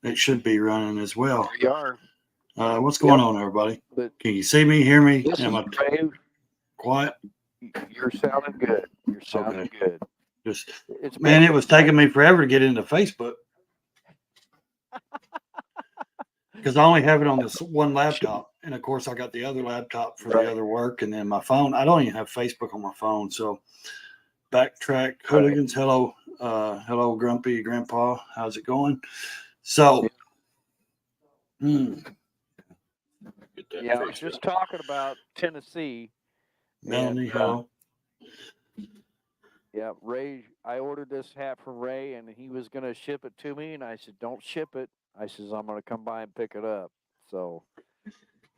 It should be running as well. Here you are. What's going Yep. on, everybody? But Can you see me, hear me? this Am is I Ray. quiet? You're sounding good. You're sounding Okay. good. Just, It's man, it been was taking me forever to get into Facebook because I only have it on this one laptop. And of course, I got the other laptop for the right, other work. And then my phone, I don't even have Facebook on my phone. So, backtrack right. hooligans. Hello. Hello, Grumpy Grandpa. How's it going? So, hmm, get that Yeah, I was fixed just up. talking about Tennessee, and Melanie, hello. yeah, Ray. I ordered this hat from Ray, and he was gonna ship it to me, and I said, "Don't ship it." I says, "I'm gonna come by and pick it up." So,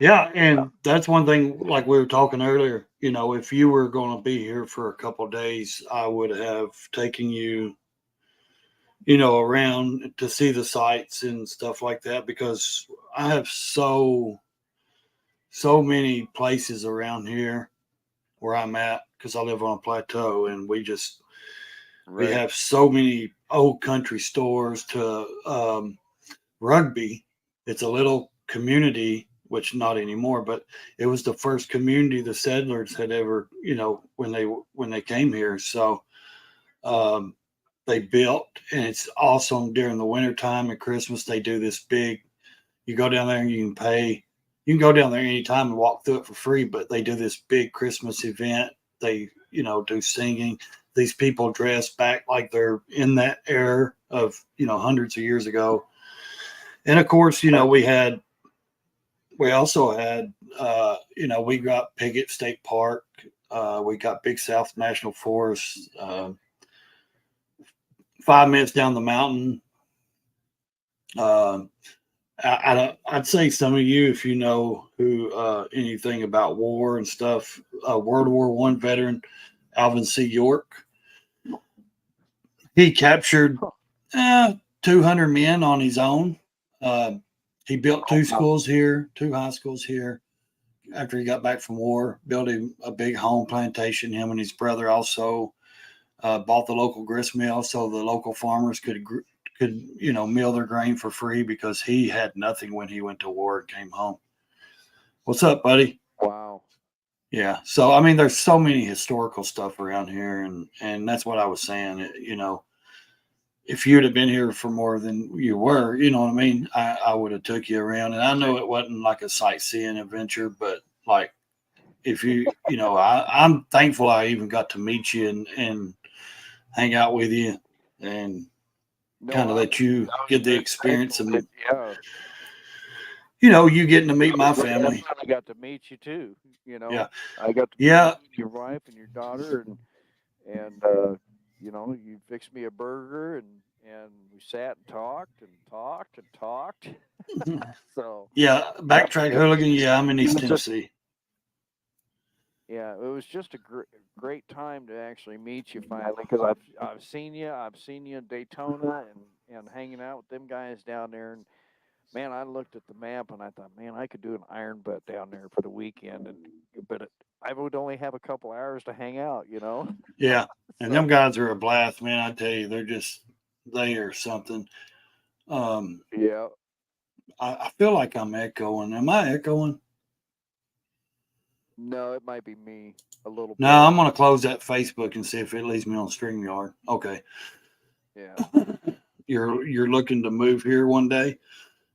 Yeah, and that's one thing. Like we were talking earlier, if you were going to be here for a couple of days, I would have taken you, around to see the sights and stuff like that because I have so many places around here where I'm at because I live on a plateau and we right, have so many old country stores to Rugby. It's a little community, which not anymore, but it was the first community the settlers had ever, when they came here. So um, they built, and it's awesome during the wintertime and Christmas. They do this big. You go down there and you can pay. You can go down there anytime and walk through it for free, but they do this big Christmas event. They, do singing. These people dress back like they're in that era of, hundreds of years ago. And of course, we also had, we got Piggott State Park. We got Big South National Forest. 5 minutes down the mountain. Um, I'd say some of you, if you know who anything about war and stuff, World War One veteran Alvin C. York, he captured huh. 200 men on his own. Uh, he built Oh, two wow. schools here, two high schools here. After he got back from war, built him a big home plantation. Him and his brother also bought the local grist mill so the local farmers could mill their grain for free because he had nothing when he went to war and came home. What's up, buddy? Wow. Yeah. So I mean, there's so many historical stuff around here, and that's what I was saying. If you'd have been here for more than you were, you know what I mean, I would have took you around. And I know it wasn't like a sightseeing adventure, but like if I'm thankful I even got to meet you and hang out with you and No, kind of let you I was get the very experience thankful that and yeah, you getting to meet I was my glad family. I got to meet you too. You Yeah. know, I got to meet Yeah. you and your wife and your daughter, and you fixed me a burger, and we sat and talked and talked and talked. So Yeah. yeah, Backtrack hooligan. Yeah, I'm in it East was just Tennessee. yeah, it was just a great time to actually meet you finally because I've seen you in Daytona and hanging out with them guys down there. And man, I looked at the map and I thought, man, I could do an iron butt down there for the weekend, I would only have a couple hours to hang out. Yeah. And So them guys are a blast, man. I tell you, they are something. Um, yeah, I feel like I'm echoing. Am I echoing? no, it might be me a little No, bit. I'm going to close that Facebook and see if it leaves me on StreamYard. Okay. Yeah, You're looking to move here one day?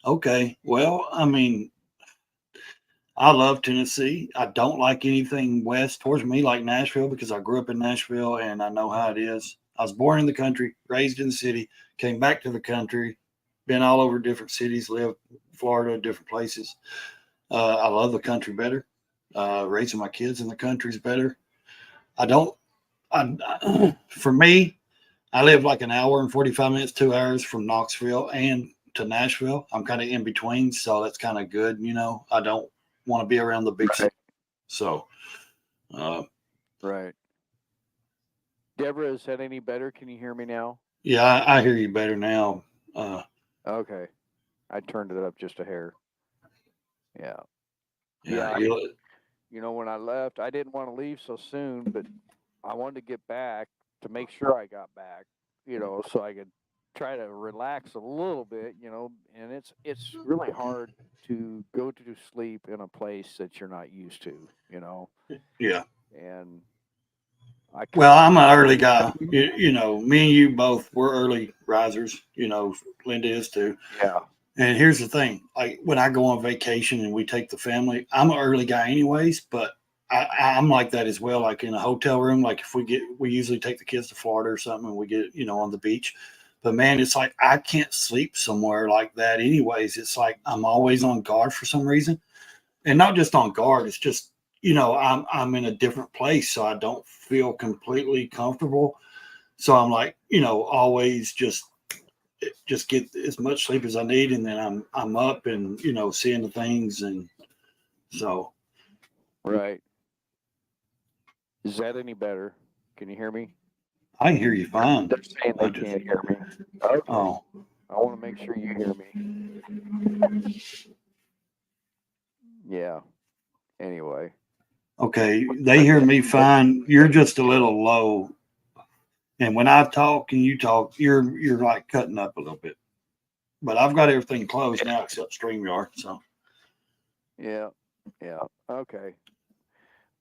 Okay. Well, I mean, I love Tennessee. I don't like anything west towards me like Nashville because I grew up in Nashville and I know how it is. I was born in the country, raised in the city, came back to the country, been all over different cities, lived Florida, different places. I love the country better. Raising my kids in the country is better. I don't. For me, I live like an hour and 45 minutes, 2 hours from Knoxville and to Nashville. I'm kind of in between, so that's kind of good. I don't want to be around the big city. right, So, uh, right. Deborah, is that any better? Can you hear me now? yeah, I hear you better now. Uh, Okay, I turned it up just a hair. Yeah, yeah, yeah. When I left, I didn't want to leave so soon, but I wanted to get back to make sure I got back, so I could try to relax a little bit, and it's really hard to go to sleep in a place that you're not used to, you know. Yeah. And I Well, kind I'm an early guy. You know, me and you both were early risers. You know, Linda is too. yeah, And here's the thing: like when I go on vacation and we take the family, I'm an early guy anyways. But I'm like that as well. Like in a hotel room, like if we usually take the kids to Florida or something, and we get on the beach. But man, it's like I can't sleep somewhere like that anyways. It's like I'm always on guard for some reason, and not just on guard. It's just I'm in a different place, so I don't feel completely comfortable. So I'm like always just get as much sleep as I need, and then I'm up and seeing the things, and so right. Is that any better? Can you hear me? I can hear you fine. They're saying I they just can't hear me. Okay. oh I want to make sure you hear me. Yeah. Anyway. okay, they hear me fine. You're just a little low, and when I talk and you talk, you're like cutting up a little bit. But I've got everything closed now except StreamYard. So Yeah. Yeah. Okay.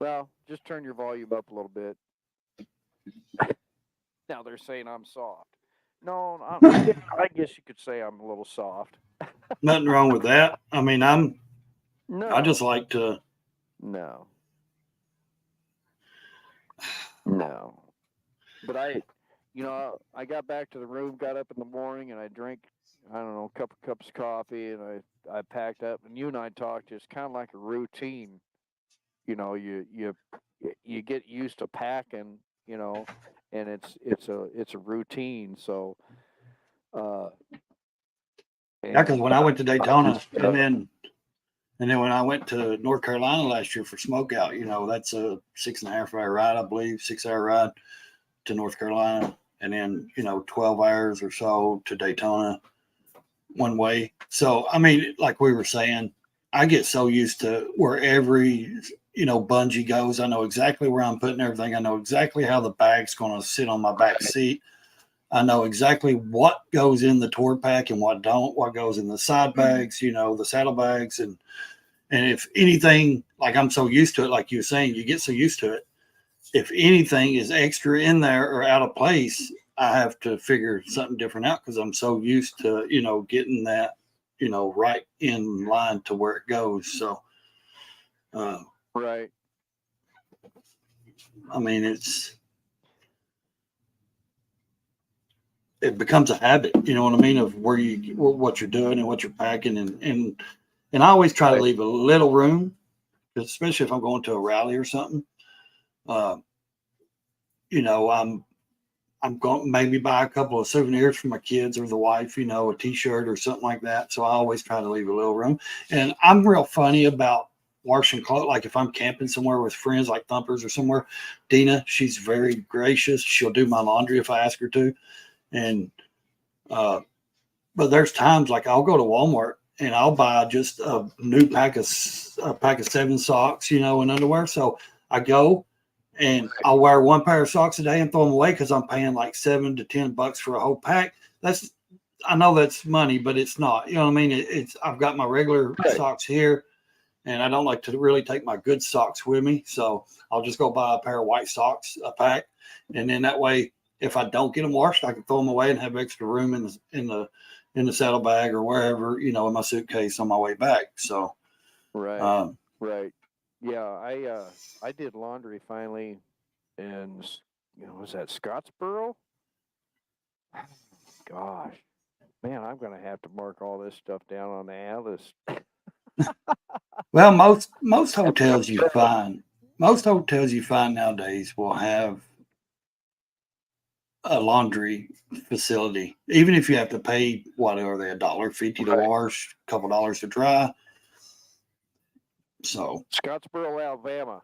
Well, just turn your volume up a little bit. Now they're saying I'm soft. No, I guess you could say I'm a little soft. nothing wrong with that. I mean, I just No, like to. no, no. But I got back to the room, got up in the morning, and I drank, I don't know, a couple cups of coffee, and I packed up. And you and I talked. It's kind of like a routine. You get used to packing, and it's a routine. So, uh, Yeah, and because when I went to I Daytona, just and then when I went to North Carolina last year for smokeout, that's a 6.5 hour ride, I believe, 6 hour ride to North Carolina, and then 12 hours or so to Daytona one way. So I mean, like we were saying, I get so used to where every bungee goes. I know exactly where I'm putting everything. I know exactly how the bag's going to sit on my back seat. I know exactly what goes in the tour pack and what don't, what goes in the side bags, the saddle bags. And if anything, like I'm so used to it, like you were saying, you get so used to it. If anything is extra in there or out of place, I have to figure something different out because I'm so used to, getting that, right in line to where it goes. So, uh, right. I mean, it becomes a habit, you know what I mean, of what you're doing and what you're packing, and I always try to Right. leave a little room, especially if I'm going to a rally or something. Uh, I'm going to maybe buy a couple of souvenirs for my kids or the wife, a T-shirt or something like that. So I always try to leave a little room, and I'm real funny about washing clothes. Like if I'm camping somewhere with friends, like Thumpers or somewhere, Dina, she's very gracious. She'll do my laundry if I ask her to, and uh, but there's times like I'll go to Walmart and I'll buy just a pack of 7 socks, and underwear. So I go and I'll wear one pair of socks a day and throw them away because I'm paying like $7 to $10 for a whole pack. I know that's money, but it's not. You know what I mean? It's I've got my regular Right. socks here, and I don't like to really take my good socks with me, so I'll just go buy a pair of white socks a pack, and then that way, if I don't get them washed, I can throw them away and have extra room in the saddlebag or wherever, in my suitcase on my way back. So, Right. um, Right. Yeah, I did laundry finally in was that Scottsboro? Gosh. Man, I'm gonna have to mark all this stuff down on the atlas. well, most hotels you find nowadays will have a laundry facility, even if you have to pay what are they $1.50 to Right. wash, a couple dollars to dry. So Scottsboro, Alabama.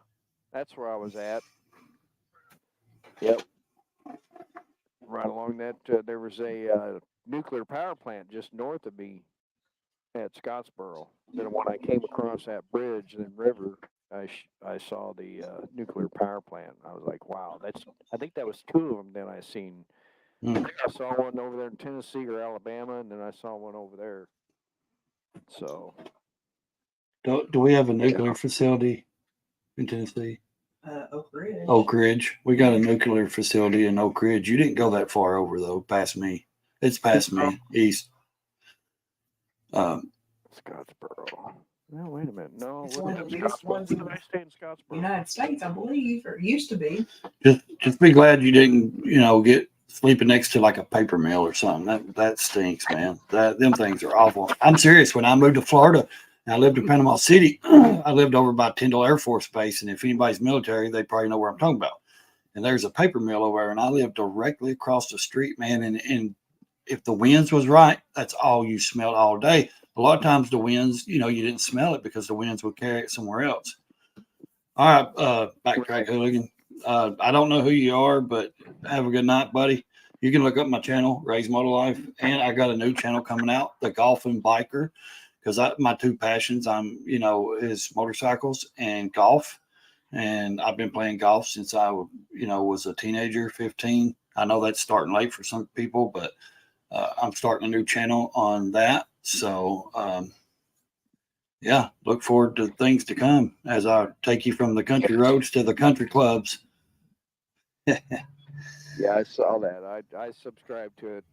That's where I was at. Yep. Right along that, there was a nuclear power plant just north of me at Scottsboro. Then when I came across that bridge and river, I saw the nuclear power plant. I was like, wow, I think that was 2 of them. Then I seen. mm, I saw one over there in Tennessee or Alabama, and then I saw one over there. So Do we have a nuclear facility in Tennessee? Oak Ridge. Oak Ridge. We got a nuclear facility in Oak Ridge. You didn't go that far over though, past me. It's past me, east. Scottsboro. No, wait a minute. No, It's what one is of it? the biggest ones in Did I stay in Scottsboro? United States, I believe, or used to be. Just be glad you didn't, get sleeping next to like a paper mill or something. That stinks, man. Them things are awful. I'm serious. When I moved to Florida, and I lived in Panama City. I lived over by Tyndall Air Force Base, and if anybody's military, they probably know where I'm talking about. And there's a paper mill over there, and I lived directly across the street, man. And if the winds was right, that's all you smelled all day. A lot of times the winds, you didn't smell it because the winds would carry it somewhere else. All right, backtrack hooligan. I don't know who you are, but have a good night, buddy. You can look up my channel, Ray's Motor Life, and I got a new channel coming out, the Golfing Biker, because my two passions, is motorcycles and golf, and I've been playing golf since I, was a teenager, 15. I know that's starting late for some people, but I'm starting a new channel on that. So, yeah, look forward to things to come as I take you from the country roads to the country clubs. Yeah, I saw that. I subscribed to it.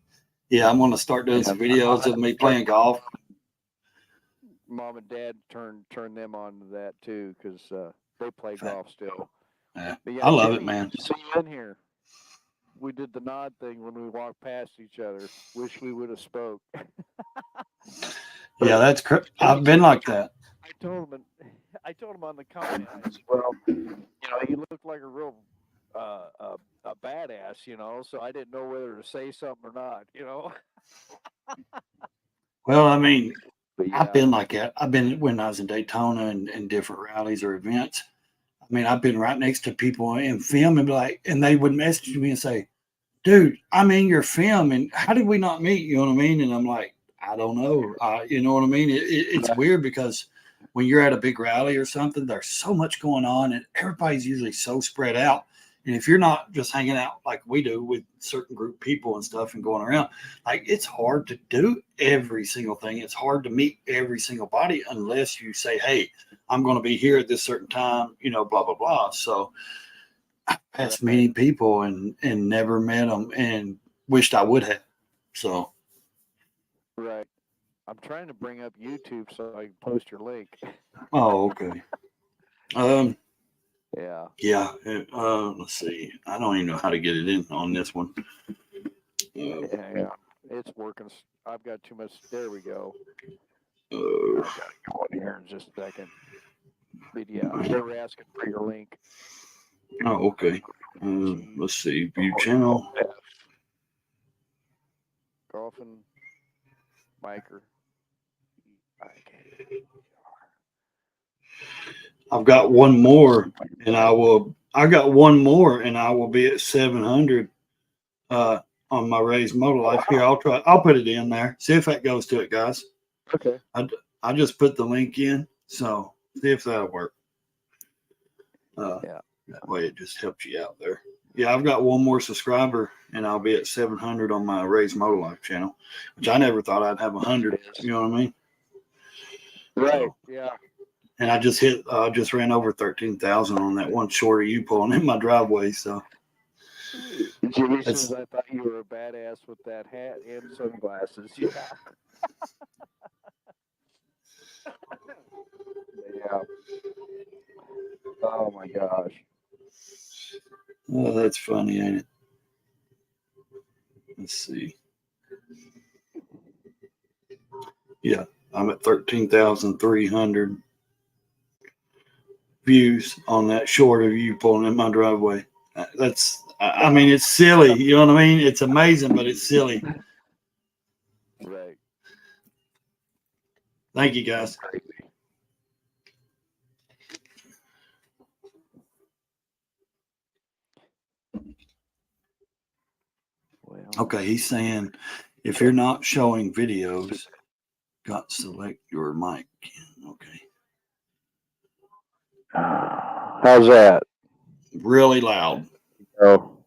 Yeah, I'm going to start doing some videos of me playing golf. Mom and Dad turned them on to that too, because they play golf still. Yeah, But I love Jimmy, it, man. See you in here. We did the nod thing when we walked past each other. Wish we would have spoke. Yeah, that's I've been like that. I told him on the comment. I said, well, you look like a real a badass, so I didn't know whether to say something or not, Well, I mean, But yeah, I've been like that. I've been when I was in Daytona and different rallies or events. I mean, I've been right next to people and film and be like, and they would message me and say, dude, I'm in your film, and how did we not meet? You know what I mean? And I'm like, I don't know. You know what I mean? It's weird because when you're at a big rally or something, there's so much going on, and everybody's usually so spread out. And if you're not just hanging out like we do with certain group people and stuff and going around, like it's hard to do every single thing. It's hard to meet every single body unless you say, hey, I'm going to be here at this certain time, blah, blah, blah. So I passed many people and never met them and wished I would have. So. Right. I'm trying to bring up YouTube so I can post your link. Oh, okay. Yeah. Yeah. Let's see. I don't even know how to get it in on this one. Yeah. It's working. I've got too much. There we go. I gotta go in here in just a second. But yeah, they were asking for your link. Oh, okay. Let's see. View channel. Golfing Biker. I've got one more, and I will be at 700 on my Ray's Motor Life. Here, I'll put it in there. See if that goes to it, guys. Okay. I just put the link in, so see if that'll work. Yeah. That way it just helps you out there. Yeah, I've got one more subscriber, and I'll be at 700 on my Ray's Motor Life channel, which I never thought I'd have 100. You know what I mean? Right. So, yeah. And I just ran over 13,000 on that one short of you pulling in my driveway. So Jimmy says I thought you were a badass with that hat and sunglasses. Yeah. Yeah. Oh my gosh. Oh, that's funny, ain't it? Let's see. Yeah, I'm at 13,300 views on that short of you pulling in my driveway. I mean, it's silly. You know what I mean? It's amazing, but it's silly. Right. Thank you, guys. Well, okay, he's saying if you're not showing videos, got to select your mic. Okay. How's that? Really loud. Oh.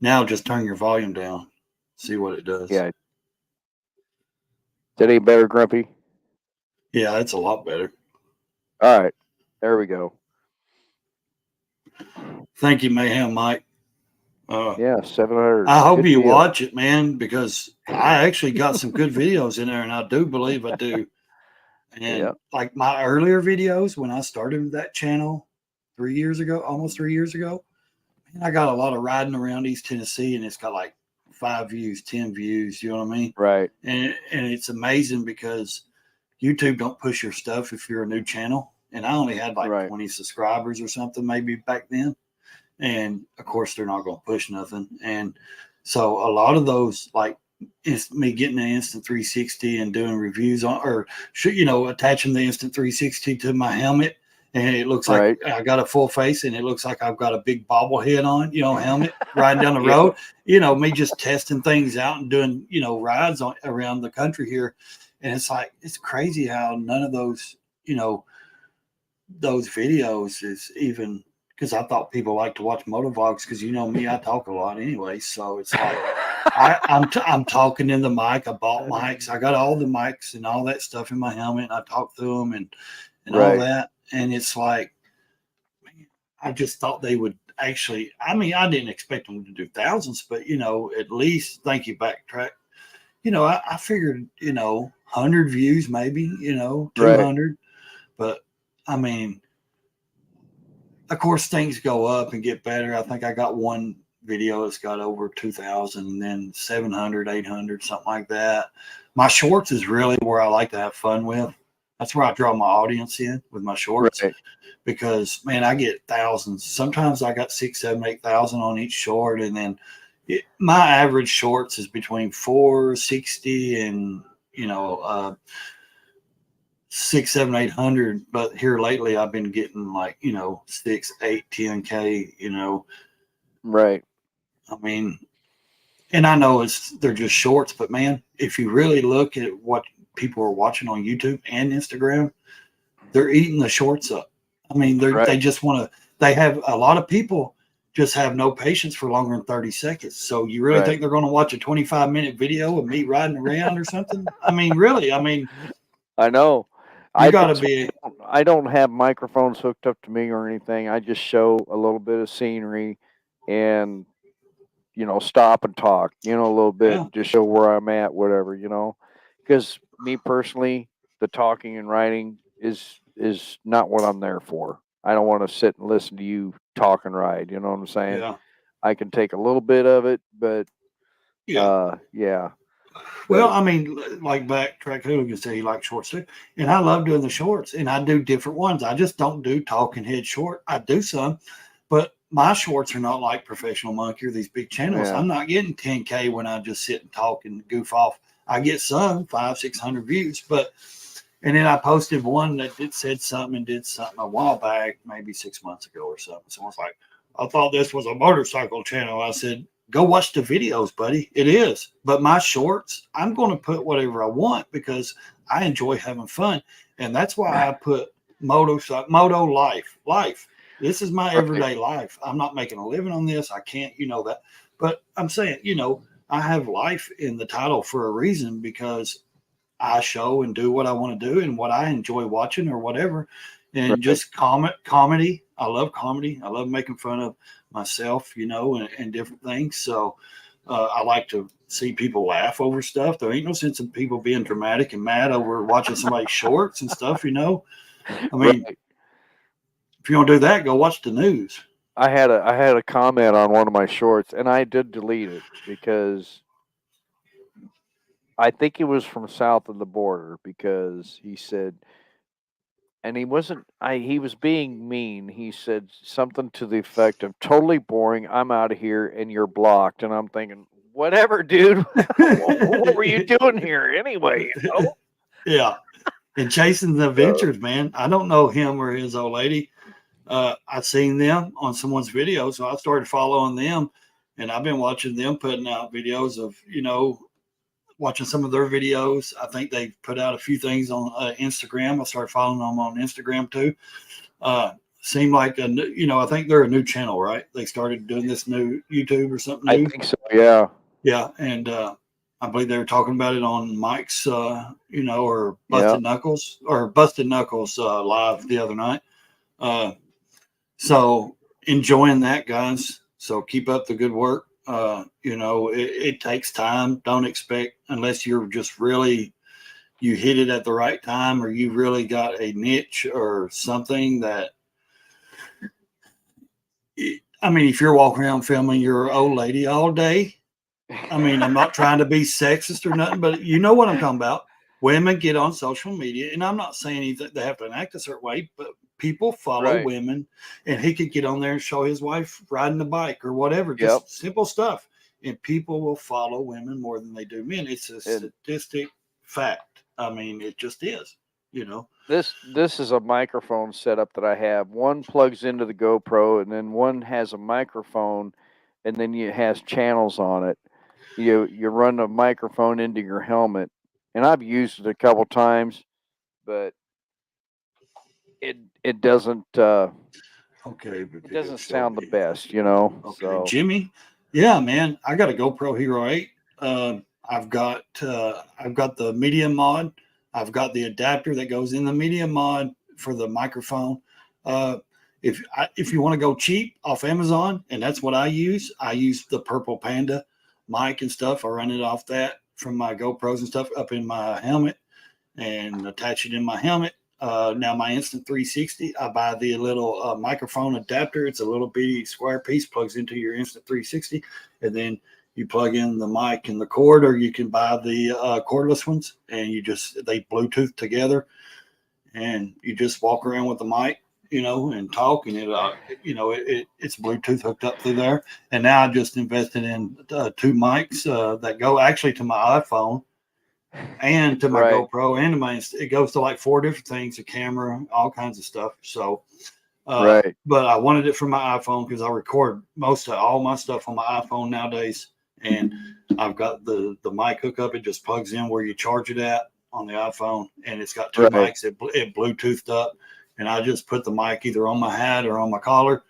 Now just turn your volume down. See what it does. Yeah. that any better, Grumpy? Yeah, it's a lot better. All right, there we go. Thank you, Mayhem Mike. Yeah, 700. I hope Good you deal. watch it, man, because I actually got some good videos in there, and I do believe I do. And Yeah. like my earlier videos when I started that channel 3 years ago, almost 3 years ago, man, I got a lot of riding around East Tennessee, and it's got like 5 views, 10 views. You know what I mean? Right. And it's amazing because YouTube don't push your stuff if you're a new channel. And I only had like Right. 20 subscribers or something maybe back then. And of course, they're not going to push nothing. And so a lot of those, like, it's me getting an Instant 360 and doing reviews on, or attaching the Instant 360 to my helmet, and it looks Right. like I got a full face, and it looks like I've got a big bobblehead on, helmet riding down the Yeah. road. Me just testing things out and doing, rides around the country here, and it's like it's crazy how none of those, those videos is even. Because I thought people like to watch motovlogs because me, I talk a lot anyway. So it's like I'm talking in the mic. I bought mics. I got all the mics and all that stuff in my helmet. And I talk through them and Right. all that. And it's like, man, I just thought they would actually. I mean, I didn't expect them to do thousands, but at least thank you, Backtrack. I figured 100 views maybe, 200, but I mean. Of course, things go up and get better. I think I got one video that's got over 2,000, and then 700, 800, something like that. My shorts is really where I like to have fun with. That's where I draw my audience in with my shorts, Right. because man, I get thousands. Sometimes I got 6, 7, 8,000 on each short, and then my average shorts is between 460 and 6, 7, 800, but here lately I've been getting like 6, 8, 10K. Right. I mean, and I know they're just shorts, but man, if you really look at what people are watching on YouTube and Instagram, they're eating the shorts up. I mean, Right. they just want to. They have a lot of people just have no patience for longer than 30 seconds. So you really Right. think they're going to watch a 25-minute video of me riding around or something? I mean, really? I mean, I know. you got to be. I don't have microphones hooked up to me or anything. I just show a little bit of scenery and stop and talk, a little bit, Yeah. just show where I'm at, whatever, because me personally, the talking and writing is not what I'm there for. I don't want to sit and listen to you talk and ride. You know what I'm saying? Yeah. I can take a little bit of it, but Yeah. yeah. Well, I mean, like Backtrack Hooligan said, he likes shorts too, and I love doing the shorts, and I do different ones. I just don't do talking head short. I do some, but my shorts are not like Professional Monkey or these big channels. Yeah. I'm not getting 10K when I just sit and talk and goof off. I get some 500, 600 views, and then I posted one that it said something and did something a while back, maybe 6 months ago or something. Someone's like, I thought this was a motorcycle channel. I said, go watch the videos, buddy. It is. But my shorts, I'm going to put whatever I want because I enjoy having fun. And that's why I put moto life. This is my everyday life. I'm not making a living on this. I can't, that. But I'm saying, I have life in the title for a reason, because I show and do what I want to do and what I enjoy watching or whatever. And Right. just comedy. I love comedy. I love making fun of myself, and different things. So I like to see people laugh over stuff. There ain't no sense in people being dramatic and mad over watching somebody's shorts and stuff, I mean, Right. if you want to do that, go watch the news. I had a comment on one of my shorts, and I did delete it because I think it was from south of the border, because he said, and he wasn't, he was being mean. He said something to the effect of, totally boring, I'm out of here and you're blocked. And I'm thinking, whatever, dude. What were you doing here anyway? Yeah. And Chasing the Adventures, man. I don't know him or his old lady. I seen them on someone's video, so I started following them, and I've been watching them putting out videos of, watching some of their videos. I think they put out a few things on Instagram. I started following them on Instagram too. Seemed like I think they're a new channel, right? They started doing this new YouTube or something new. I think so, yeah. Yeah, and I believe they were talking about it on Mike's, or Yeah. Busted Knuckles live the other night. So enjoying that, guys. So keep up the good work. It takes time. Don't expect, unless you're just really, you hit it at the right time, or you really got a niche or something that, I mean, if you're walking around filming your old lady all day, I mean, I'm not trying to be sexist or nothing, but you know what I'm talking about. Women get on social media, and I'm not saying anything they have to act a certain way, but people follow Right. women, and he could get on there and show his wife riding a bike or whatever, Yep. just simple stuff. And people will follow women more than they do men. It's a And statistic fact. I mean, it just is, you know. this is a microphone setup that I have. One plugs into the GoPro, and then one has a microphone, and then it has channels on it. You run a microphone into your helmet, and I've used it a couple times, but it doesn't Okay, it doesn't sound the best, you know. Okay, So Jimmy. Yeah, man, I got a GoPro Hero 8. I've got the media mod. I've got the adapter that goes in the media mod for the microphone. If you want to go cheap off Amazon, and that's what I use the Purple Panda mic and stuff. I run it off that from my GoPros and stuff up in my helmet and attach it in my helmet. Now my Instant 360, I buy the little microphone adapter. It's a little bitty square piece, plugs into your Instant 360, and then you plug in the mic and the cord, or you can buy the cordless ones, and they Bluetooth together, and you just walk around with the mic, and talk, and it's Bluetooth hooked up through there. And now I just invested in 2 mics that go actually to my iPhone and to my Right. GoPro and to my, it goes to like 4 different things, a camera, all kinds of stuff. So, Right. but I wanted it for my iPhone because I record most of all my stuff on my iPhone nowadays. And I've got the mic hookup. It just plugs in where you charge it at on the iPhone. And it's got 2 Right. mics. It Bluetoothed up. And I just put the mic either on my hat or on my collar.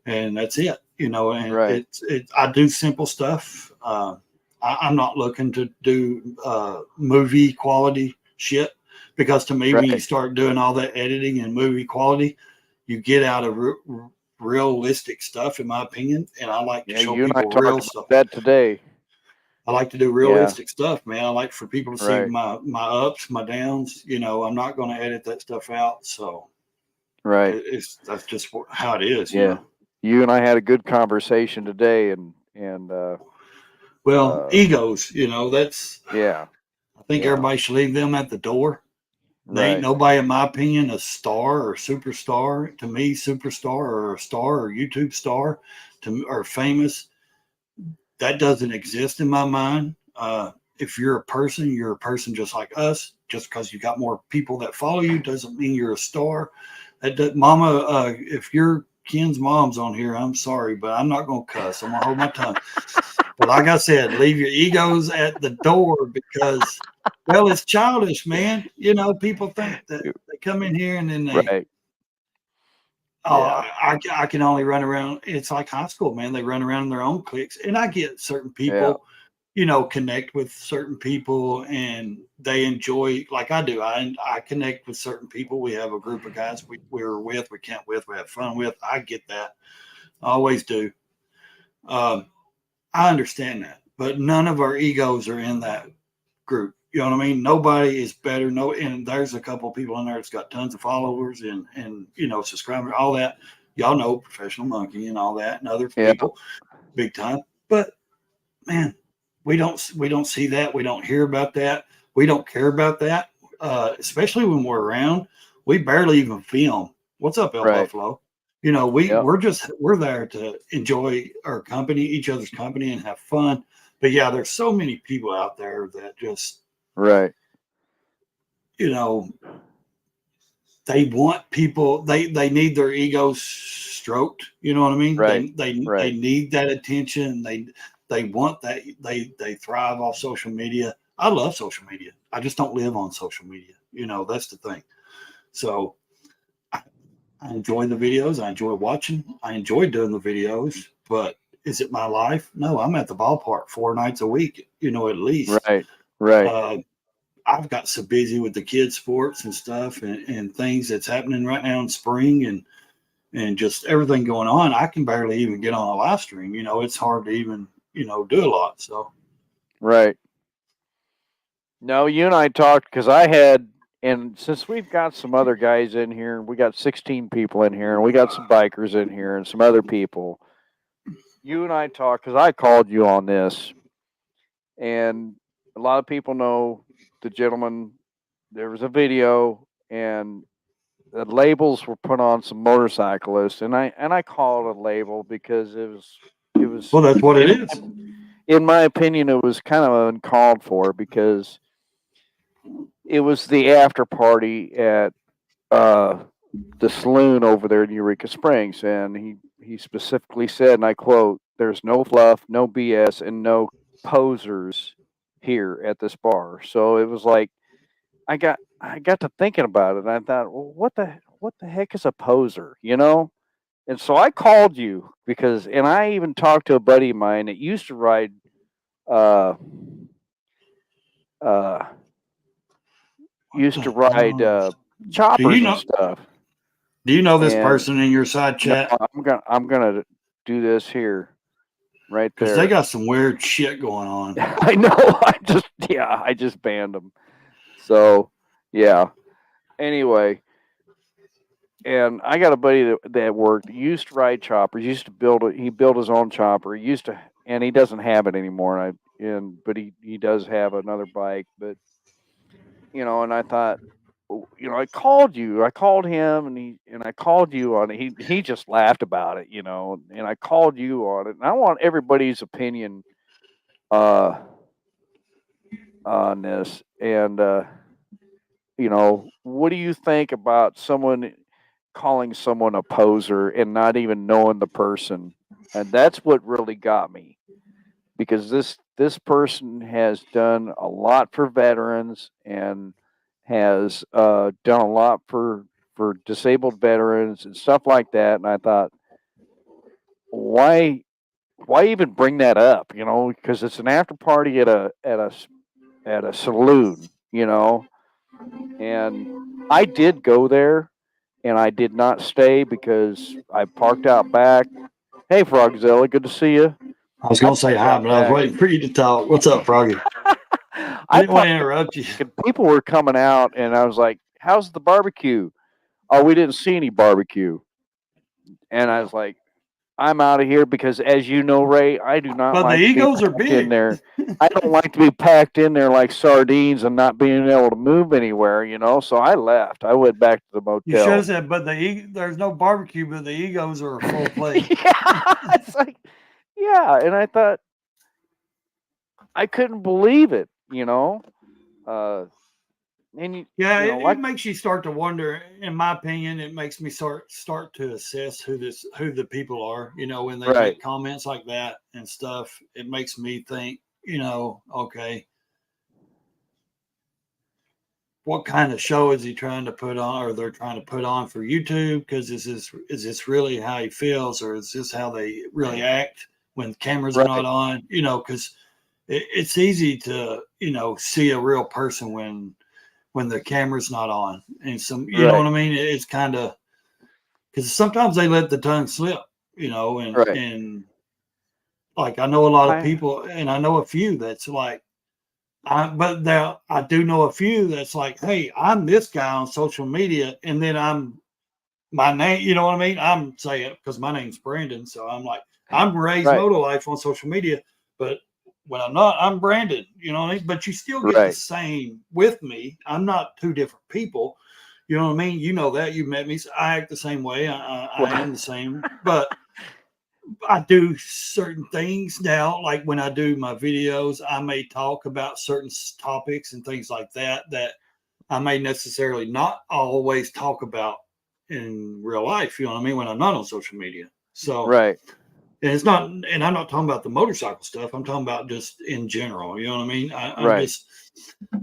And that's it, and Right. I do simple stuff. I'm not looking to do movie quality shit, because to me, when you Right. start doing all that editing and movie quality, you get out of realistic stuff, in my opinion. And I like to Yeah, show you and I people talked real about stuff. that today. I like to do Yeah. realistic stuff, man. I like for people to see Right. my ups, my downs. I'm not going to edit that stuff out. So Right. that's just how it is. Yeah. You and I had a good conversation today, and Well, egos, that's, yeah. I think Yeah. everybody should leave them at the door. They ain't Right. nobody, in my opinion, a star or superstar. To me, superstar or a star or YouTube star or famous, that doesn't exist in my mind. If you're a person just like us. Just because you got more people that follow you doesn't mean you're a star. Mama, if your Ken's mom's on here, I'm sorry, but I'm not going to cuss. I'm going to hold my tongue. But like I said, leave your egos at the door, because, well, it's childish, man. People think that they come in here and then Right. oh, Yeah. I can only run around. It's like high school, man. They run around in their own cliques. And I get certain people, connect with certain people, and they enjoy, like I do. I connect with certain people. We have a group of guys we're with, we camp with, we have fun with. I get that. I always do. I understand that, but none of our egos are in that group. You know what I mean? Nobody is better. No, and there's a couple of people in there that's got tons of followers and subscribers, all that. Y'all know Professional Monkey and all that, and other Yeah. people, big time. But man, we don't see that. We don't hear about that. We don't care about that. Especially when we're around, we barely even film. What's up, El Right. Buffalo? Yep. We're there to enjoy our company, each other's company, and have fun. But yeah, there's so many people out there that just, Right. they want people, they need their egos stroked. You know what I mean? Right. They Right. need that attention. They want that. They thrive off social media. I love social media. I just don't live on social media. That's the thing. So I enjoy the videos. I enjoy watching. I enjoy doing the videos, but is it my life? No, I'm at the ballpark 4 nights a week, at least. Right. I've got so busy with the kids' sports and stuff and things that's happening right now in spring and just everything going on. I can barely even get on a live stream. It's hard to even, do a lot. So, Right. No, you and I talked because and since we've got some other guys in here, we got 16 people in here, and we got some bikers in here and some other people. You and I talked because I called you on this, and a lot of people know the gentleman. There was a video, and the labels were put on some motorcyclists, and I call it a label because it was. well, that's what it is. In my opinion, it was kind of uncalled for because it was the after party at the saloon over there in Eureka Springs, and he specifically said, and I quote, "There's no fluff, no BS, and no posers here at this bar." So it was like I got to thinking about it, and I thought, well, what the heck is a poser, And so I called you and I even talked to a buddy of mine that used to ride uh uh choppers and stuff. Do you know this person in your side chat? No, I'm gonna do this here, right there. Because they got some weird shit going on. I know. I just banned them. So yeah. Anyway, and I got a buddy that worked. He used to ride choppers. He used to build it. He built his own chopper. He used to, and he doesn't have it anymore. But he does have another bike. But and I thought, I called you. I called him, and I called you on it. He just laughed about it, And I called you on it. And I want everybody's opinion on this. And what do you think about someone calling someone a poser and not even knowing the person? And that's what really got me, because this person has done a lot for veterans and has done a lot for disabled veterans and stuff like that. And I thought, why even bring that up? Because it's an after party at a saloon, And I did go there, and I did not stay because I parked out back. Hey, Frogzilla, good to see you. I was going to say hi, but I was waiting for you to talk. What's up, Froggy? I didn't want to interrupt you. People were coming out, and I was like, how's the barbecue? Oh, we didn't see any barbecue. And I was like, I'm out of here because, as you know, Ray, I do not like the egos are big in there. I don't like to be packed in there like sardines and not being able to move anywhere, So I left. I went back to the motel. You should have said, but there's no barbecue, but the egos are a full plate. Yeah, it's like, yeah. And I thought, I couldn't believe it, And it makes you start to wonder. In my opinion, it makes me start to assess who the people are. When they make comments like that and stuff, it makes me think. Okay, what kind of show is he trying to put on, or they're trying to put on for YouTube? Because is this really how he feels, or is this how they really act when cameras are not on? Because it's easy to see a real person when the camera's not on, and you know what I mean. It's kind of because sometimes they let the tongue slip, and like I know a lot of people, and I know a few that's like, I do know a few that's like, hey, I'm this guy on social media, and then I'm my name, you know what I mean? I'm saying because my name's Brandon, so I'm like, I'm Ray's Moto Life on social media, but when I'm not, I'm Brandon, you know what I mean? But you still get the same with me. I'm not two different people. You know what I mean? You know that. You met me. So I act the same way. I am the same. But I do certain things now. Like when I do my videos, I may talk about certain topics and things like that I may necessarily not always talk about in real life. You know what I mean? When I'm not on social media. So and it's not, and I'm not talking about the motorcycle stuff. I'm talking about just in general. You know what I mean?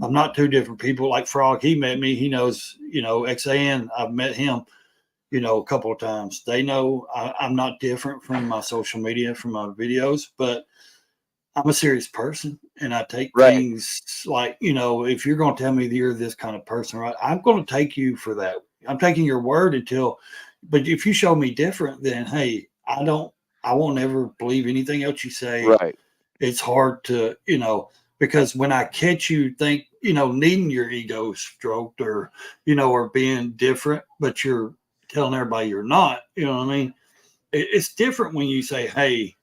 I'm not two different people. Like Frog, he met me. He knows, XAN. I've met him, a couple of times. They know I'm not different from my social media, from my videos, but I'm a serious person and I take Right. things like, if you're going to tell me that you're this kind of person, right, I'm going to take you for that. I'm taking your word but if you show me different, then hey, I won't ever believe anything else you say. Right. It's hard to, because when I catch you needing your ego stroked or, or being different, but you're telling everybody you're not, you know what I mean? It's different when you say, hey,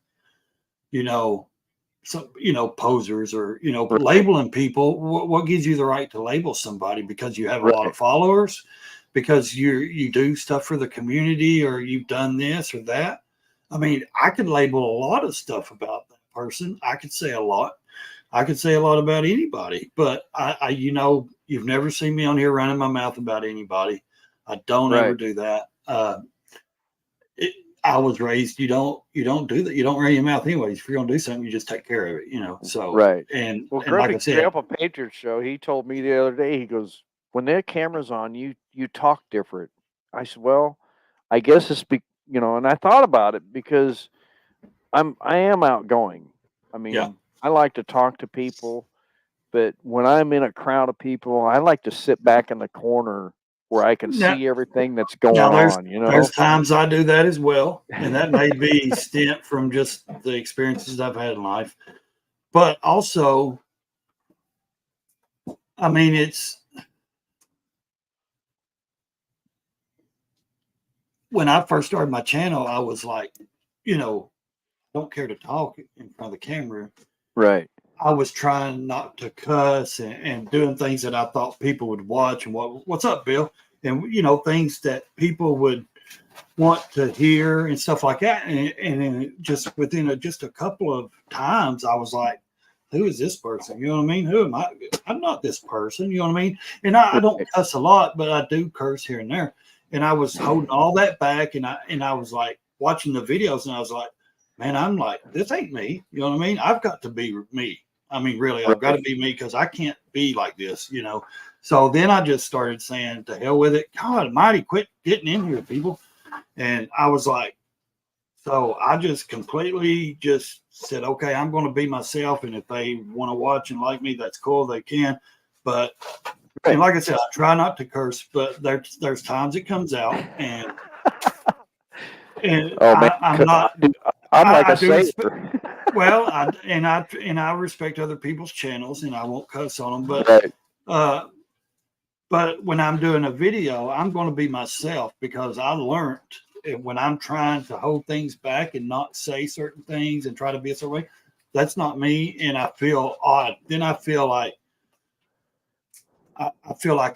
some posers or Right. labeling people. What gives you the right to label somebody? Because you have a lot Right. of followers, because you do stuff for the community, or you've done this or that. I mean, I could label a lot of stuff about that person. I could say a lot about anybody, but you've never seen me on here running my mouth about anybody. I don't ever Right. do that. I was raised, you don't do that. You don't run your mouth anyways. If you're gonna do something, you just take care of it. So Right. and Well, and like I Griffin said, Grandpa Patriot show, he told me the other day, he goes, when their camera's on, you talk different. I said, well, I guess it's and I thought about it because I am outgoing. I yeah. mean, I like to talk to people, but when I'm in a crowd of people, I like to sit back in the corner where I can Now, see everything that's going now on, there's times I do that as well, and that may be stint from just the experiences I've had in life, but also, I mean, it's when I first started my channel, I was like, don't care to talk in front of the camera. Right. I was trying not to cuss and doing things that I thought people would watch and what's up, Bill? And things that people would want to hear and stuff like that. And then just within just a couple of times, I was like, who is this person? You know what I mean? Who am I? I'm not this person. You know what I mean? And I don't cuss a lot, but I do curse here and there. And I was holding all that back, and I was like watching the videos, and I was like, man, I'm like, this ain't me. You know what I mean? I've got to be me. I mean, really, I've got to be me because I can't be like this, So then I just started saying, to hell with it. God almighty, quit getting in here, people. And I was like, so I just completely just said, okay, I'm going to be myself. And if they want to watch and like me, that's cool. They can. But, and like I said, I try not to curse, but there's times it comes out and Oh man, I'm not, I'm like I a do sailor. well, I respect other people's channels and I won't cuss on them, Right. but when I'm doing a video, I'm going to be myself because I learned when I'm trying to hold things back and not say certain things and try to be a certain way, that's not me. And I feel odd. Then I feel like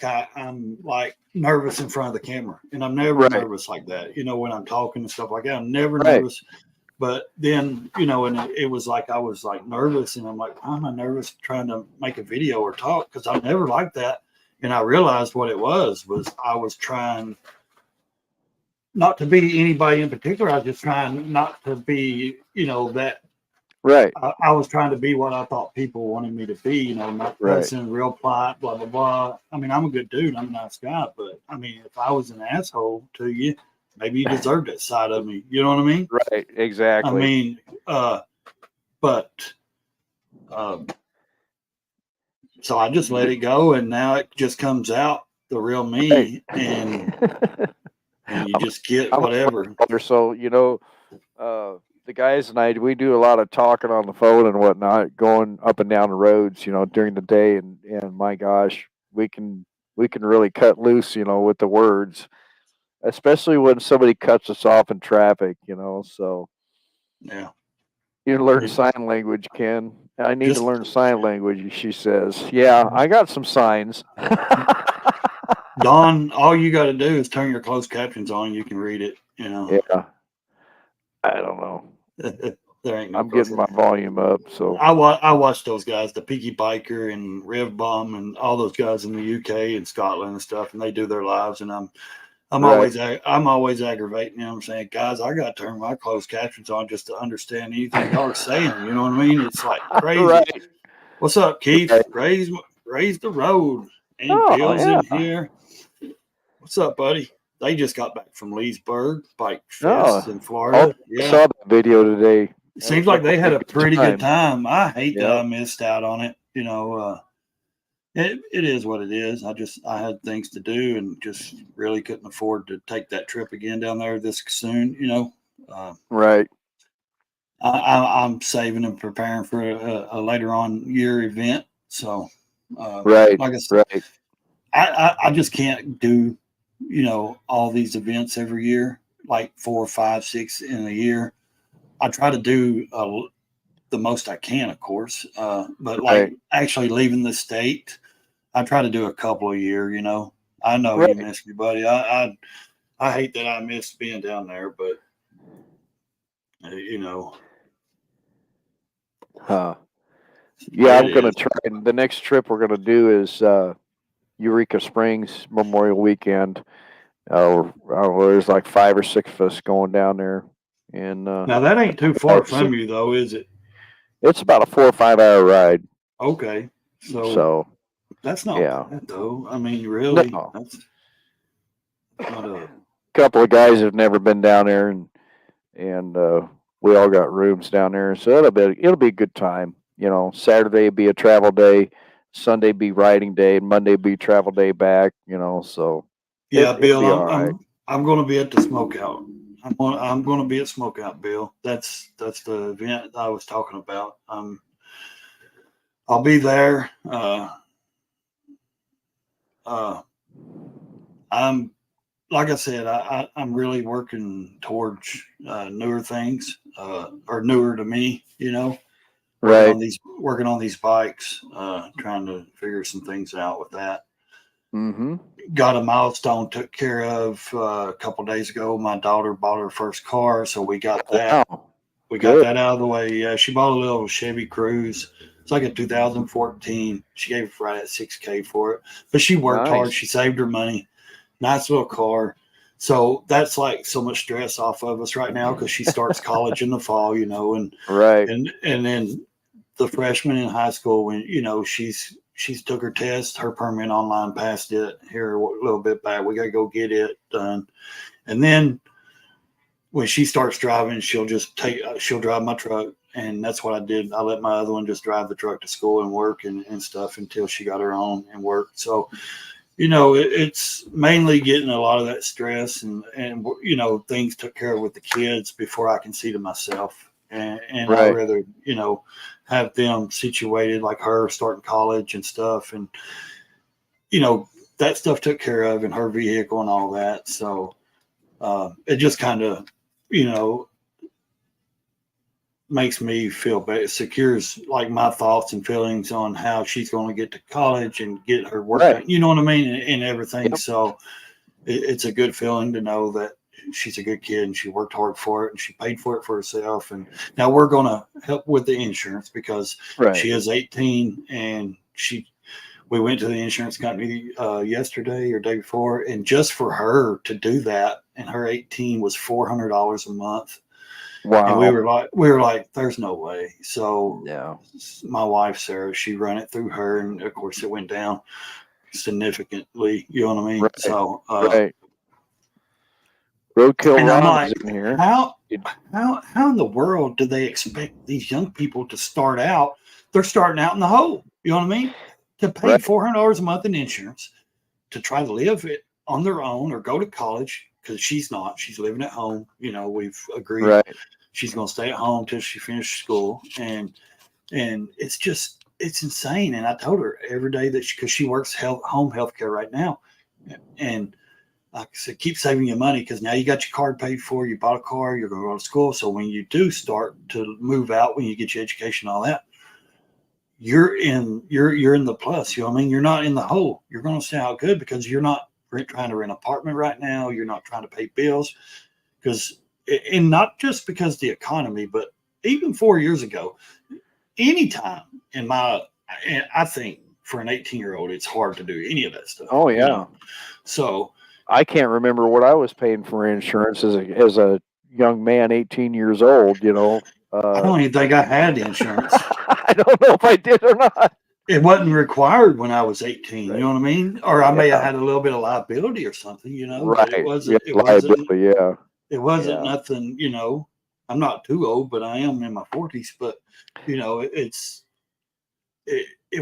I'm like nervous in front of the camera, and I'm never nervous like that. When I'm talking and stuff like that, I'm never nervous. But then, and it was like I was like nervous, and I'm like, why am I nervous trying to make a video or talk? Because I'm never like that. And I realized what it was I was trying not to be anybody in particular. I was just trying not to be, that. Right. I was trying to be what I thought people wanted me to be, not cussing, real polite, blah, blah, blah. I mean, I'm a good dude. I'm a nice guy. But, I mean, if I was an asshole to you, maybe you deserved that side of me. You know what I mean? Right. Exactly. I mean, so I just let it go, and now it just comes out, the real me, and you just get whatever. So, the guys and I, we do a lot of talking on the phone and whatnot, going up and down the roads, during the day, and my gosh, we can really cut loose, with the words, especially when somebody cuts us off in traffic, so. Yeah. You learn sign language, Ken. I need to learn sign language, she says. Yeah, I got some signs. Don, all you got to do is turn your closed captions on. You can read it, Yeah. I don't know. There ain't no I'm getting my volume up, so. I watch those guys, the Peaky Biker and Rev Bomb and all those guys in the UK and Scotland and stuff, and they do their lives, and I'm always aggravating them, saying, guys, I got to turn my closed captions on just to understand anything y'all are saying. You know what I mean? It's like crazy. Right. What's up, Keith? Raise the road. And Bill's in here. What's up, buddy? They just got back from Leesburg Bike Oh, Fest in I Florida. Yeah. saw that video today. It seems like they had a pretty good time. I hate that Yep. I missed out on it. It is what it is. I had things to do and just really couldn't afford to take that trip again down there this soon. Right. I'm saving and preparing for a later on year event. So, Right. like I said, Right. I just can't do, all these events every year, like 4, 5, 6 in a year. I try to do the most I can, of course. But like Right. actually leaving the state, I try to do a couple a year. I know you Right. miss me, buddy. I hate that I missed being down there, but Yeah, it I'm gonna is. try. The next trip we're gonna do is Eureka Springs Memorial Weekend. There's like 5 or 6 of us going down there, and Now that ain't too far from you, though, is it? it's about a 4 or 5 hour ride. Okay, so So that's not yeah. bad, though. I mean, really, No. that's not a. Couple of guys have never been down there, and we all got rooms down there, so it'll be a good time. Saturday be a travel day, Sunday be riding day, and Monday be travel day back. So Yeah, it'll Bill, be all right. I'm going to be at the Smokeout. I'm going to be at Smokeout, Bill. That's the event I was talking about. I'll be there. I'm like I said, I'm really working towards newer things, or newer to me. Right. Working on these bikes, trying to figure some things out with that. Mm-hmm. Got a milestone took care of a couple days ago. My daughter bought her first car, so we got that. Wow. We Good. got that out of the way. Yeah, she bought a little Chevy Cruze. It's like a 2014. She gave right at $6,000 for it, but she worked hard. Nice. She saved her money. Nice little car. So that's like so much stress off of us right now because she starts college in the fall, and Right. and then the freshman in high school when she's took her test, her permit online, passed it here a little bit back. We got to go get it done, and then when she starts driving, she'll drive my truck, and that's what I did. I let my other one just drive the truck to school and work and stuff until she got her own and worked. So, it's mainly getting a lot of that stress and things took care of with the kids before I can see to myself. And Right. I'd rather, have them situated like her starting college and stuff. And, that stuff took care of in her vehicle and all that. So it just kind of, makes me feel better, secures like my thoughts and feelings on how she's going to get to college and get her work Right. done, you know what I mean, and everything. Yep. So it's a good feeling to know that she's a good kid and she worked hard for it and she paid for it for herself. And now we're going to help with the insurance because Right. she is 18 and we went to the insurance company yesterday or day before, and just for her to do that and her 18 was $400 a month. Wow. And we were like, there's no way. So Yeah. my wife, Sarah, she ran it through her. And of course it went down significantly. You know what I mean? Right. So, Right. Roadkill and I'm Ron like, is in here. how in the world do they expect these young people to start out? They're starting out in the hole. You know what I mean? To pay Right. $400 a month in insurance to try to live it on their own or go to college, because she's not. She's living at home. We've agreed Right. she's going to stay at home till she finishes school, and it's insane. And I told her every day that because she works home healthcare right now, and like I said, keep saving your money because now you got your card paid for. You bought a car. You're going to go to school. So when you do start to move out, when you get your education, all that, you're in the plus. You know what I mean? You're not in the hole. You're going to stay out good because you're not trying to rent an apartment right now. You're not trying to pay bills and not just because of the economy, but even 4 years ago, anytime I think for an 18-year-old, it's hard to do any of that stuff. Oh yeah. So I can't remember what I was paying for insurance as a young man, 18 years old. I don't even think I had insurance. I don't know if I did or not. it wasn't required when I was 18. Right. You know what I mean? Or I may have Yeah. had a little bit of liability or something, you know, but it Right. Yeah. wasn't. Liability. Yeah. It wasn't Yeah. nothing. You know, I'm not too old, but I am in my 40s. But you know, it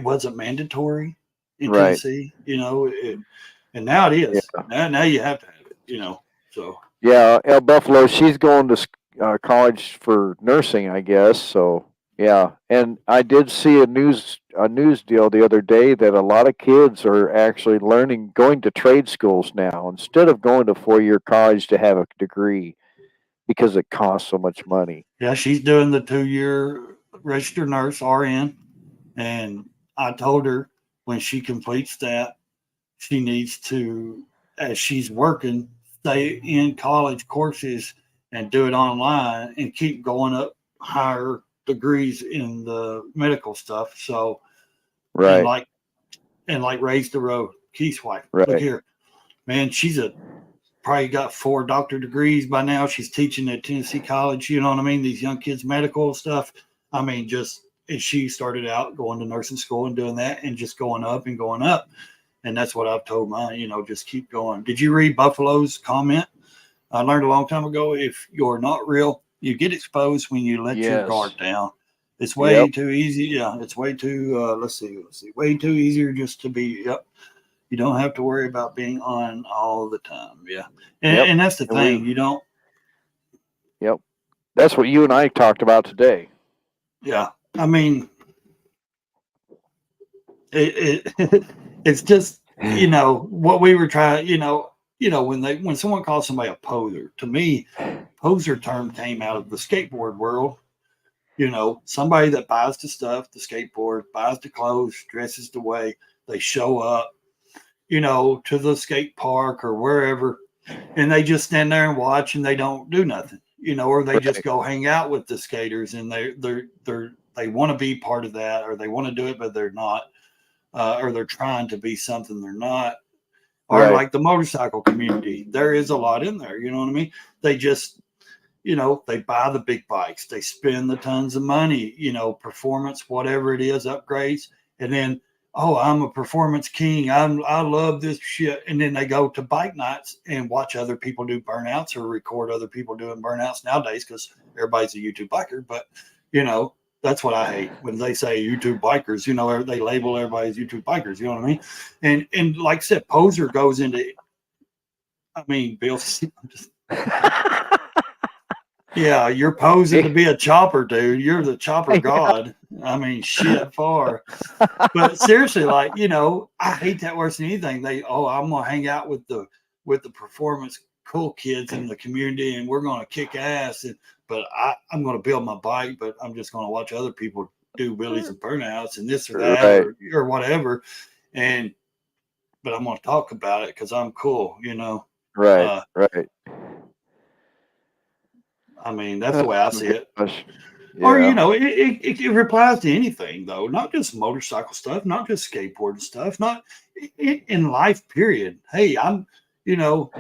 wasn't mandatory in Right. Tennessee. You know, and now it is. Yeah. Now you have to have it. You know, so. Yeah. El Buffalo. She's going to college for nursing, I guess. So yeah. And I did see a news deal the other day that a lot of kids are actually going to trade schools now instead of going to 4-year college to have a degree because it costs so much money. Yeah, she's doing the 2-year registered nurse RN, and I told her when she completes that, she needs to, as she's working, stay in college courses and do it online and keep going up higher degrees in the medical stuff. So, and Right. like Raise the Road, Keith's wife. Look Right. here, man, she's probably got 4 doctor degrees by now. She's teaching at Tennessee College. You know what I mean? These young kids, medical stuff. I mean, and she started out going to nursing school and doing that and just going up and going up. And that's what I've told mine, you know, just keep going. Did you read Buffalo's comment? I learned a long time ago, if you're not real, you get exposed when you let your guard Yes. down. It's way Yep. too easy. Yeah, it's way too, let's see, way too easier just to be, yep. You don't have to worry about being on all the time. Yeah. Yep. And that's the And thing. You don't, Yep. That's what you and I talked about today. yeah. I mean, it's just, you know, what we were trying, when someone calls somebody a poser, to me, poser term came out of the skateboard world. You know, somebody that buys the stuff, the skateboard, buys the clothes, dresses the way, they show up, you know, to the skate park or wherever, and they just stand there and watch and they don't do nothing, you know, or they just Right. go hang out with the skaters and they want to be part of that, or they want to do it but they're not, or they're trying to be something they're not, or Right. like the motorcycle community, there is a lot in there, you know what I mean? They just, you know, they buy the big bikes, they spend the tons of money, you know, performance, whatever it is, upgrades, and then, oh, I'm a performance king. I love this shit. And then they go to bike nights and watch other people do burnouts or record other people doing burnouts nowadays because everybody's a YouTube biker. But, you know, that's what I hate when they say YouTube bikers, you know, they label everybody as YouTube bikers, you know what I mean? And like I said, poser goes into, I mean, Bill, I'm just, yeah, you're posing to be a chopper, dude. You're the chopper Yeah. god. I mean, shit, far. But seriously, like, you know, I hate that worse than anything. I'm gonna hang out with the performance cool kids in the community, and we're gonna kick ass. But I'm gonna build my bike, but I'm just gonna watch other people do wheelies and burnouts and this or that Right. or whatever. But I'm gonna talk about it because I'm cool, you know. Right. Right. I mean, that's the way I see it. Gosh. Or, you Yeah. know, it applies to anything, though, not just motorcycle stuff, not just skateboard stuff, not in life, period. Hey, you know,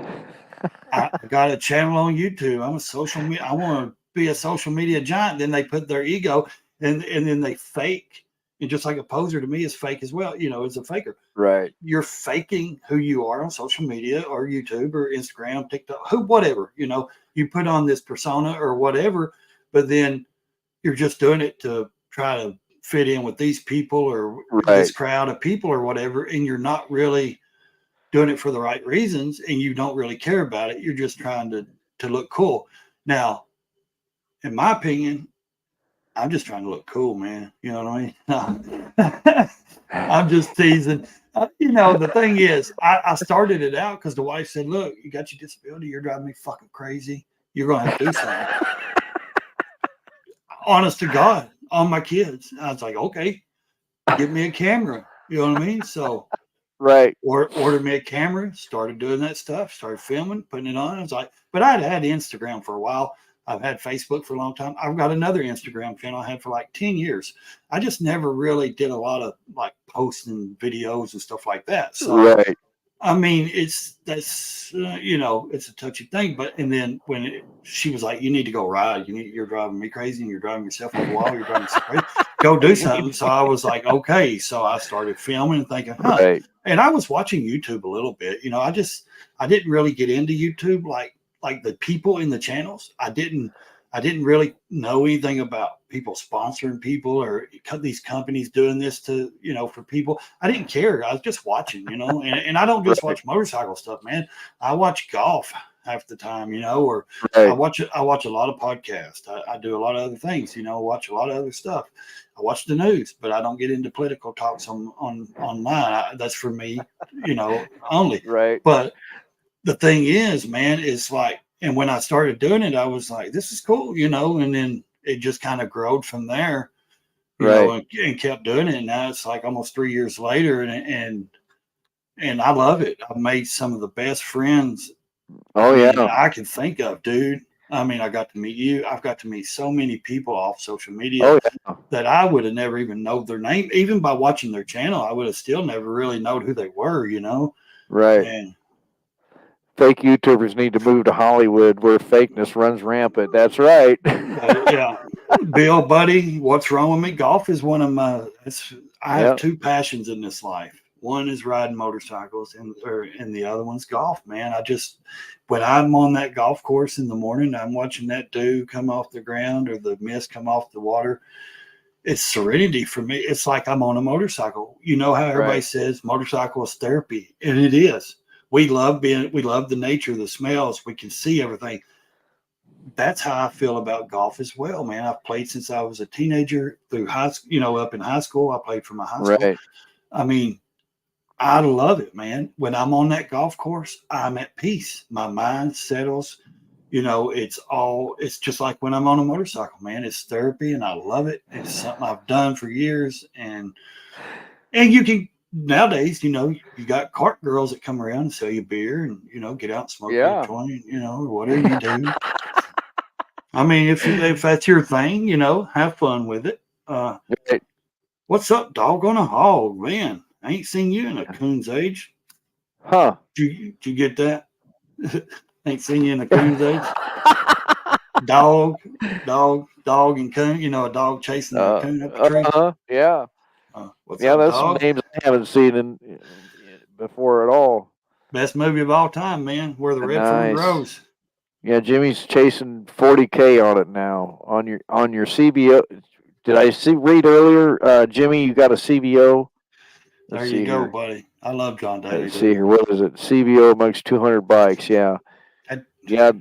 I got a channel on YouTube. I'm a social media, I want to be a social media giant. Then they put their ego and then they fake. And just like a poser to me is fake as well, you know, is a faker. Right. You're faking who you are on social media or YouTube or Instagram, TikTok, whatever, you know, you put on this persona or whatever, but then you're just doing it to try to fit in with these people or this Right. crowd of people or whatever, and you're not really doing it for the right reasons, and you don't really care about it. You're just trying to look cool. Now, in my opinion, I'm just trying to look cool, man. You know what I mean? I'm just teasing. You know, the thing is, I started it out because the wife said, "Look, you got your disability. You're driving me fucking crazy. You're gonna have to do something." Honest to God, on my kids. I was like, okay, give me a camera. You know what I mean? So, Right. ordered me a camera, started doing that stuff, started filming, putting it on. I was like, but I'd had Instagram for a while. I've had Facebook for a long time. I've got another Instagram channel I had for like 10 years. I just never really did a lot of like posting videos and stuff like that. So, Right. I mean, you know, it's a touchy thing. But and then when she was like, "You need to go ride. You're driving me crazy, and you're driving yourself up the wall. You're driving yourself crazy." go do something. So I was like, okay. So I started filming and thinking, huh. Right. And I was watching YouTube a little bit. You know, I didn't really get into YouTube like the people in the channels. I didn't really know anything about people sponsoring people or these companies doing this to, you know, for people. I didn't care. I was just watching, you know, and I don't just Right. watch motorcycle stuff, man. I watch golf half the time, you know, or Right. I watch a lot of podcasts. I do a lot of other things, you know, watch a lot of other stuff. I watch the news, but I don't get into political talks online. That's for me, you know, only. Right. But the thing is, man, it's like, and when I started doing it, I was like, this is cool, you know, and then it just kind of growed from there, you know, and kept doing it. And now it's like almost 3 years later, and I love it. I've made some of the best friends Oh yeah. I can think of, dude. I mean, I got to meet you. I've got to meet so many people off social media Oh yeah. that I would have never even known their name. Even by watching their channel, I would have still never really known who they were, you know? Right. And Fake YouTubers need to move to Hollywood where fakeness runs rampant. That's right. yeah, Bill, buddy, what's wrong with me? Golf is one of my. I have Yep. two passions in this life. One is riding motorcycles, and the other one's golf. Man, when I'm on that golf course in the morning, I'm watching that dew come off the ground or the mist come off the water. It's serenity for me. It's like I'm on a motorcycle. You know how everybody Right. says motorcycle is therapy, and it is. We love the nature, the smells. We can see everything. That's how I feel about golf as well, man. I've played since I was a teenager through high school, you know, up in high school. I played for my high school. Right. I mean, I love it, man. When I'm on that golf course, I'm at peace. My mind settles. You know, it's just like when I'm on a motorcycle, man. It's therapy and I love it. It's something I've done for years. And you can nowadays, you know, you got cart girls that come around and sell you beer and, you know, get out and smoke Yeah. a joint, you know, or whatever you do. I mean, if that's your thing, you know, have fun with it. Right. What's up, dog on a hog, man? I ain't seen you in a coon's age. Huh. Did you get that? Ain't seen you in a coon's age. Dog, and coon. You know, a dog chasing a coon up a tree. Yeah. What's Yeah, up, that's some dog? names I haven't seen in before at all. Best movie of all time, man. Where the red fern Nice. grows. Yeah, Jimmy's chasing 40K on it now on your CBO. Did I read earlier, Jimmy? You got a CBO. There you go, buddy. I love John Daly. Let's see here. What is it? CBO amongst 200 bikes. Yeah. Yeah.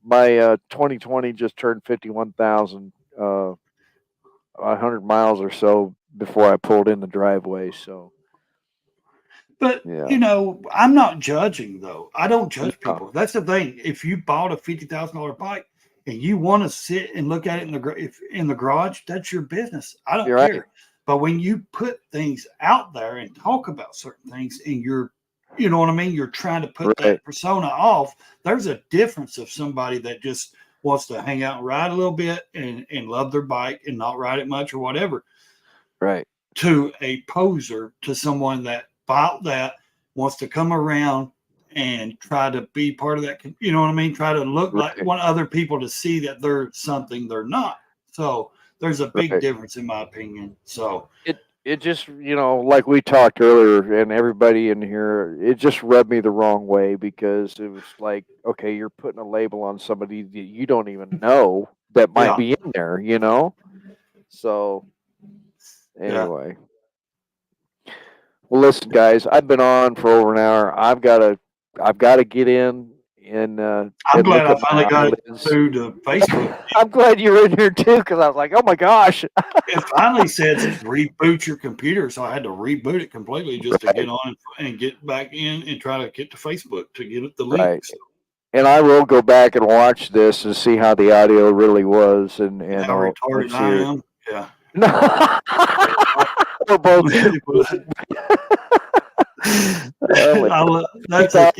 My 2020 just turned 51,000, 100 miles or so before I pulled in the driveway. So. But, Yeah. you know, I'm not judging, though. I don't judge No. people. That's the thing. If you bought a $50,000 bike and you want to sit and look at it in the garage, that's your business. I don't You're care. right. But when you put things out there and talk about certain things and you know what I mean? You're trying to put that persona off. There's a difference of somebody that just wants to hang out and ride a little bit and love their bike and not ride it much or whatever. Right. To a poser, to someone that bought that, wants to come around and try to be part of that. You know what I mean? Try to look like want other people to see that they're something they're not. So there's a big difference in my opinion. So it just, you know, like we talked earlier and everybody in here, it just rubbed me the wrong way because it was like, okay, you're putting a label on somebody that you don't even know that might be in there, you know? So anyway. Well, listen, guys, I've been on for over an hour. I've got to get in and I'm glad I finally got through to Facebook. I'm glad you were in here too, because I was like, oh my gosh. It finally said reboot your computer, so I had to reboot it completely just to get on and get back in and try to get to Facebook to get the link. Right. And I will go back and watch this and see how the audio really was and how retarded I am. Yeah. No. We're both. That's back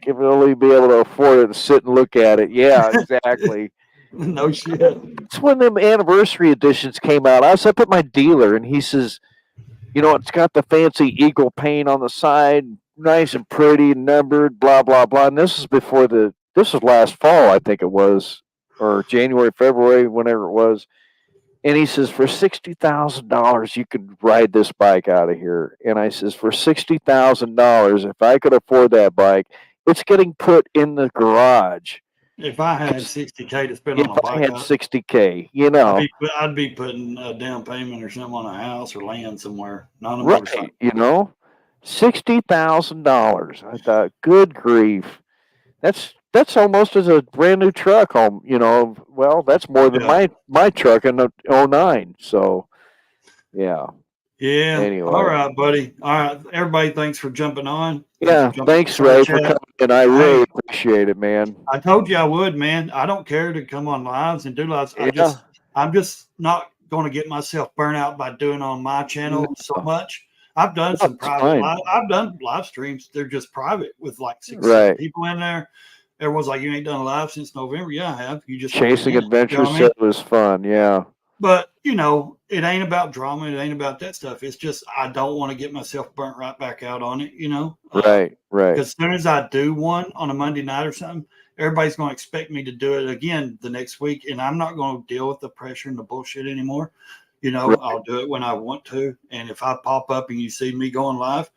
if we'll only be able to afford it and sit and look at it. Yeah, exactly. No shit. It's when them anniversary editions came out. I was up at my dealer and he says, you know, it's got the fancy eagle paint on the side, nice and pretty and numbered, blah, blah, blah. And this was last fall, I think it was, or January, February, whenever it was. And he says, for $60,000, you could ride this bike out of here. And I says, for $60,000, if I could afford that bike, it's getting put in the garage. If I had 60K to spend on If a I bike, had 60K, you know, I'd be putting a down payment or something on a house or land somewhere, not a right? motorcycle. You know, $60,000. I thought, good grief, that's almost as a brand new truck. You know, well, that's more than Yeah. my truck in the '09. So, yeah. Yeah. Anyway. All right, buddy. All right. Everybody, thanks for jumping on. Yeah. Thanks, Ray, for coming in. I really appreciate it, man. I told you I would, man. I don't care to come on lives and do lives. Yeah. I'm just not going to get myself burnt out by doing on my channel so much. I've done some private live. I've done live streams. They're just private with like 6 people in there. Everyone's like, you ain't done a live since November. Yeah, I have. You just Chasing Adventure said it was fun. Yeah. But you know, it ain't about drama. It ain't about that stuff. It's just I don't want to get myself burnt right back out on it. You know. Right. Because as soon as I do one on a Monday night or something, everybody's going to expect me to do it again the next week, and I'm not going to deal with the pressure and the bullshit anymore. You know, I'll do it when I want to, and if I pop up and you see me going live,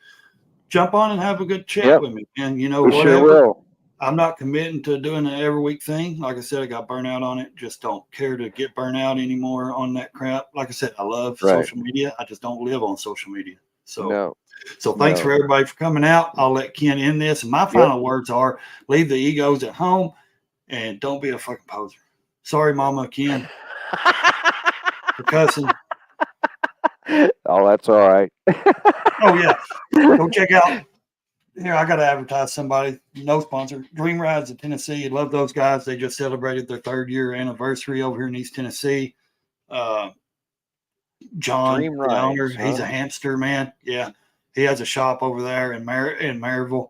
jump on and have a good chat with me. And you know, whatever. Sure will. I'm not committing to doing an every week thing. Like I said, I got burnt out on it. Just don't care to get burnt out anymore on that crap. Like I said, I love social media. I just don't live on social media. So, thanks for everybody for coming out. I'll let Ken end this. And my final words are leave the egos at home and don't be a fucking poser. Sorry, Mama, Ken, for cussing. Oh, that's all right. Oh, yeah. Go check out. Here, I got to advertise somebody. No sponsor. Dream Rides in Tennessee. Love those guys. They just celebrated their 3rd year anniversary over here in East Tennessee. John, the owner, he's a hamster man. Yeah, he has a shop over there in Maryville.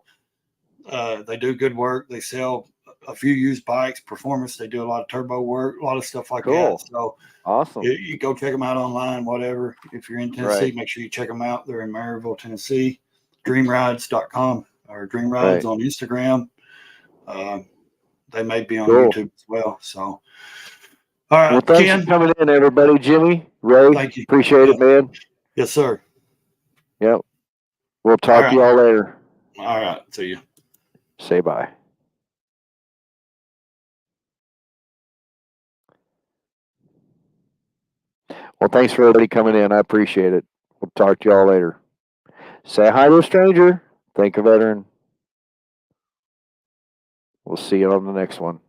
They do good work. They sell a few used bikes, performance. They do a lot of turbo work, a lot of stuff like that. So awesome. You go check them out online, whatever. If you're in Tennessee, make sure you check them out. They're in Maryville, Tennessee. DreamRides.com or DreamRides on Instagram. They may be on YouTube as well. So, all right. Well, thanks for coming in, everybody. Jimmy, Ray, thank you. Appreciate it, man. Yes, sir. Yep. We'll talk to you all later. All right. See you. Say bye. Well, thanks for everybody coming in. I appreciate it. We'll talk to you all later. Say hi to a stranger. Thank a veteran. We'll see you on the next one.